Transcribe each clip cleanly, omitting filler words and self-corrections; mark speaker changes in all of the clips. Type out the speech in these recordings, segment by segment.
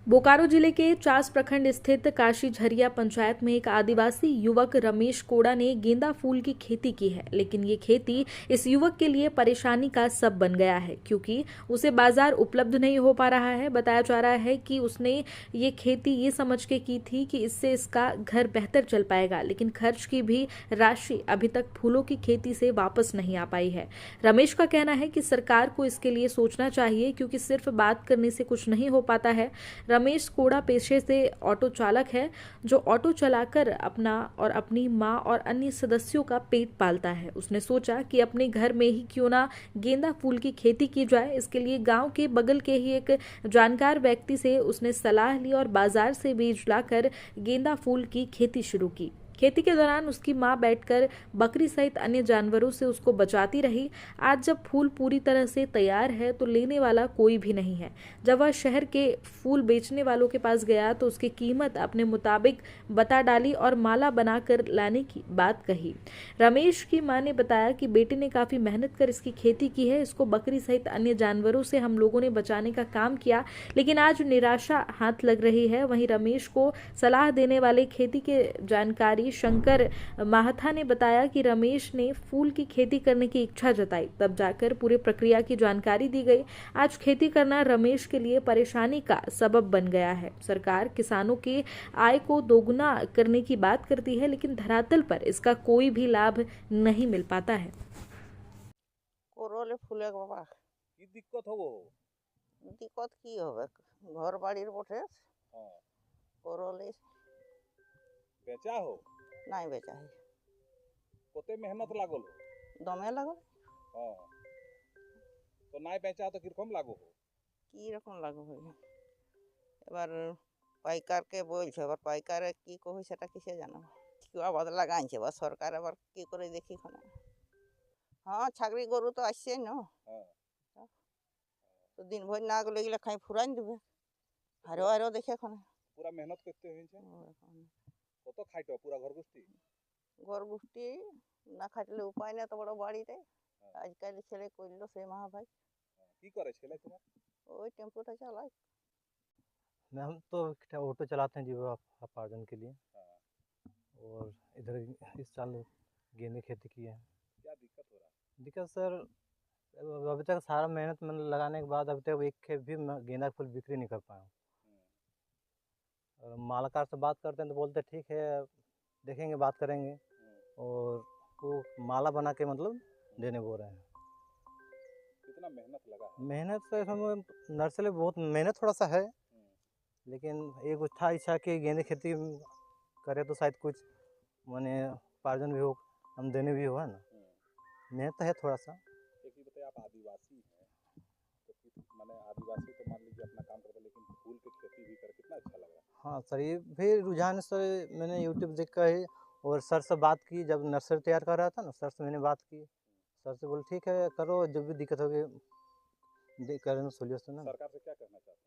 Speaker 1: बोकारो जिले के चास प्रखंड स्थित काशी झरिया पंचायत में एक आदिवासी युवक रमेश कोड़ा ने गेंदा फूल की खेती की है। लेकिन ये खेती इस युवक के लिए परेशानी का सब बन गया है, क्योंकि उसे बाजार उपलब्ध नहीं हो पा रहा है। बताया जा रहा है कि उसने ये खेती ये समझ के की थी कि इससे इसका घर बेहतर चल पाएगा, लेकिन खर्च की भी राशि अभी तक फूलों की खेती से वापस नहीं आ पाई है। रमेश का कहना है कि सरकार को इसके लिए सोचना चाहिए, क्योंकि सिर्फ बात करने से कुछ नहीं हो पाता है। रमेश कोड़ा पेशे से ऑटो चालक है, जो ऑटो चलाकर अपना और अपनी मां और अन्य सदस्यों का पेट पालता है। उसने सोचा कि अपने घर में ही क्यों ना गेंदा फूल की खेती की जाए। इसके लिए गांव के बगल के ही एक जानकार व्यक्ति से उसने सलाह ली और बाजार से बीज लाकर गेंदा फूल की खेती शुरू की। खेती के दौरान उसकी मां बैठकर बकरी सहित अन्य जानवरों से उसको बचाती रही। आज जब फूल पूरी तरह से तैयार है तो लेने वाला कोई भी नहीं है। जब वह शहर के फूल बेचने वालों के पास गया तो उसकी कीमत अपने मुताबिक बता डाली और माला बनाकर लाने की बात कही। रमेश की मां ने बताया कि बेटे ने काफी मेहनत कर इसकी खेती की है। इसको बकरी सहित अन्य जानवरों से हम लोगों ने बचाने का काम किया, लेकिन आज निराशा हाथ लग रही है। वहीं रमेश को सलाह देने वाले खेती के जानकारी शंकर माहथा ने बताया कि रमेश ने फूल की खेती करने की इच्छा जताई, तब जाकर पूरी प्रक्रिया की जानकारी दी गई। आज खेती करना रमेश के लिए परेशानी का सबब बन गया है। सरकार किसानों की आय को दोगुना करने की बात करती है, लेकिन धरातल पर इसका कोई भी लाभ नहीं मिल पाता है।
Speaker 2: করলে ফুলে বাবা
Speaker 3: কি দিক্কত হবো?
Speaker 2: দিকত কি হবে ঘর বাড়ির বটে
Speaker 3: হ্যাঁ,
Speaker 2: করলে
Speaker 3: বেচা হো
Speaker 2: নাই বেচা হয়
Speaker 3: কতে মেহনত লাগল হো?
Speaker 2: দমে লাগো
Speaker 3: হ্যাঁ, তো নাই বেচা তো কিরকম লাগো হো?
Speaker 2: কি রকম লাগো হইল এবার পাইকারকে বলছে, এবার পাইকারে কি কই সেটা কিসে জানো কেউ আবার লাগাইছে, এবার সরকার আবার কি করে দেখি ওখানে। হ্যাঁ ছাগরি গরু তো আসছে না,
Speaker 3: হ্যাঁ,
Speaker 2: তো দিন ভর না গেলে এগুলো খাই ফুরাইন দেবে। হারো হারো দেখে ওখানে
Speaker 3: পুরা মেহনত করতে হয়েছে। কত খাইতো পুরা ঘর গোষ্ঠী?
Speaker 2: ঘর গোষ্ঠী না খাটলে উপায় না, তো বড় বাড়িতে
Speaker 3: হ্যাঁ।
Speaker 2: আজকাল ছেলে করলো সে মা ভাই
Speaker 3: কি করে ছেলে তোমার?
Speaker 2: ওই টেম্পুটা চালায়।
Speaker 4: मैं हम तो क्या ऑटो चलाते हैं जीविकोपार्जन के लिए।
Speaker 3: हाँ।
Speaker 4: और इधर इस साल गेंदे खेती की है।
Speaker 3: क्या दिक्कत हो रहा है?
Speaker 4: दिक्कत सर, अभी तक सारा मेहनत मैंने लगाने के बाद अभी तक एक खेत भी मैं गेंदा फूल बिक्री नहीं कर पाया हूँ। और मालाकार से बात करते हैं तो बोलते हैं ठीक है, देखेंगे, बात करेंगे। और वो माला बना के मतलब देने बोल रहे हैं।
Speaker 3: कितना मेहनत लगा है?
Speaker 4: मेहनत से हम नर्सरी बहुत मेहनत थोड़ा सा है, लेकिन एक था इच्छा कि गेंदे खेती करे तो शायद कुछ माने उपार्जन भी हो, आमदनी भी हो, है ना। मेहनत है थोड़ा सा।
Speaker 3: एक ही बताइए, आप आदिवासी हैं तो माने आदिवासी तो मान लीजिए अपना काम करते, लेकिन फूल की खेती भी कर कितना अच्छा लग रहा है।
Speaker 4: हाँ सर, ये भी रुझान से मैंने यूट्यूब देख कर ही और सर से बात की। जब नर्सरी तैयार कर रहा था ना, सर से मैंने बात की। सर से बोले ठीक है करो, जब भी दिक्कत होगी करेंगे सोल्यूशन।
Speaker 3: सरकार से क्या कहना चाहते हैं?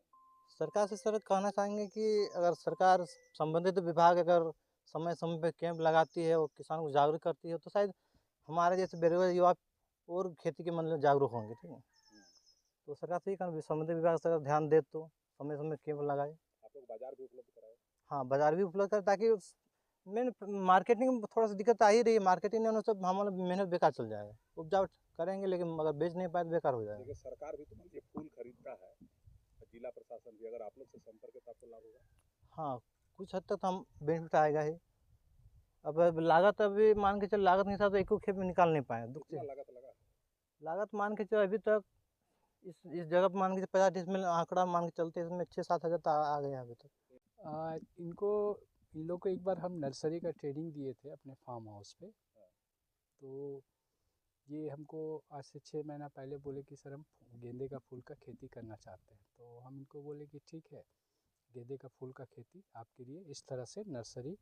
Speaker 4: सरकार से सर कहना चाहेंगे कि अगर सरकार संबंधित विभाग अगर समय समय पे कैंप लगाती है और किसानों को जागरूक करती है, तो शायद हमारे जैसे बेरोजगार युवा और खेती के मतलब जागरूक होंगे। ठीक है, तो सरकार से ही कहना, संबंधित विभाग से अगर ध्यान दे तो समय समय कैंप लगाए।
Speaker 3: आप लोग बाजार भी उपलब्ध कराए?
Speaker 4: हाँ, बाजार भी उपलब्ध करें, ताकि मेन मार्केटिंग में थोड़ा सा दिक्कत आ ही रही है। मार्केटिंग में सब हमारा मेहनत बेकार चल जाएगा। उपजाऊ करेंगे लेकिन अगर बेच नहीं पाए तो बेकार हो जाएगा।
Speaker 3: देखिए, सरकार भी तो मान लीजिए फूल खरीदता है, जिला प्रशासन भी, अगर आप लोग से संपर्क है तो आपको लाभ होगा।
Speaker 4: हाँ, कुछ हद तक तो हम बेनिफिट आएगा ही। अब लागत अभी मान के चल, लागत के हिसाब से एक खेत में निकाल नहीं पाए। दुख से
Speaker 3: लागत लगा,
Speaker 4: लागत मान के चल अभी तक इस जगह पर मान के 50 डिसमिल आंकड़ा मान के चलते, इसमें 6-7 हज़ार आ गया अभी तक।
Speaker 5: इन लोग को एक बार हम नर्सरी का ट्रेनिंग दिए थे अपने फार्म हाउस पे। तो ये हमको आज से 6 महीना पहले बोले कि सर हम गेंदे का फूल का खेती करना चाहते हैं। तो हम इनको बोले कि ठीक है, गेंदे का फूल का खेती आपके लिए इस तरह से नर्सरी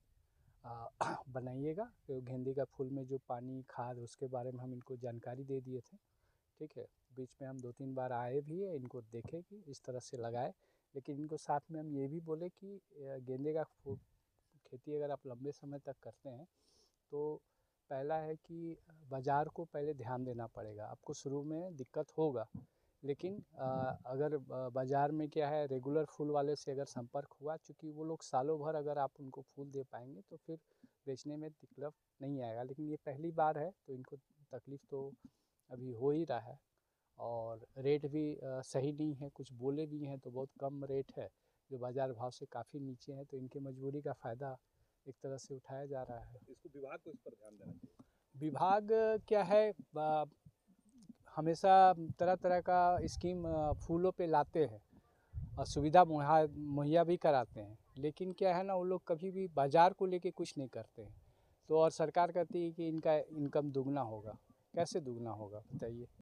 Speaker 5: बनाइएगा। तो गेंदे का फूल में जो पानी खाद उसके बारे में हम इनको जानकारी दे दिए थे। ठीक है, बीच में हम 2-3 बार आए भी है, इनको देखे कि इस तरह से लगाए। लेकिन इनको साथ में हम ये भी बोले कि गेंदे का फूल खेती अगर आप लंबे समय तक करते हैं तो पहला है कि बाज़ार को पहले ध्यान देना पड़ेगा। आपको शुरू में दिक्कत होगा, लेकिन अगर बाज़ार में क्या है, रेगुलर फूल वाले से अगर संपर्क हुआ, चूँकि वो लोग सालों भर अगर आप उनको फूल दे पाएंगे तो फिर बेचने में तकलीफ नहीं आएगा। लेकिन ये पहली बार है तो इनको तकलीफ़ तो अभी हो ही रहा है। और रेट भी सही नहीं है, कुछ बोले भी हैं तो बहुत कम रेट है जो बाज़ार भाव से काफ़ी नीचे है, तो इनके मजबूरी का फ़ायदा एक तरह से उठाया जा रहा है।
Speaker 3: इसको विभाग को इस पर ध्यान देना चाहिए।
Speaker 5: विभाग क्या है, हमेशा तरह तरह का स्कीम फूलों पे लाते हैं और सुविधा मुहैया भी कराते हैं, लेकिन क्या है ना, वो लोग कभी भी बाज़ार को लेके कुछ नहीं करते हैं। तो और सरकार कहती है कि इनका इनकम दुगना होगा, कैसे दुगना होगा बताइए।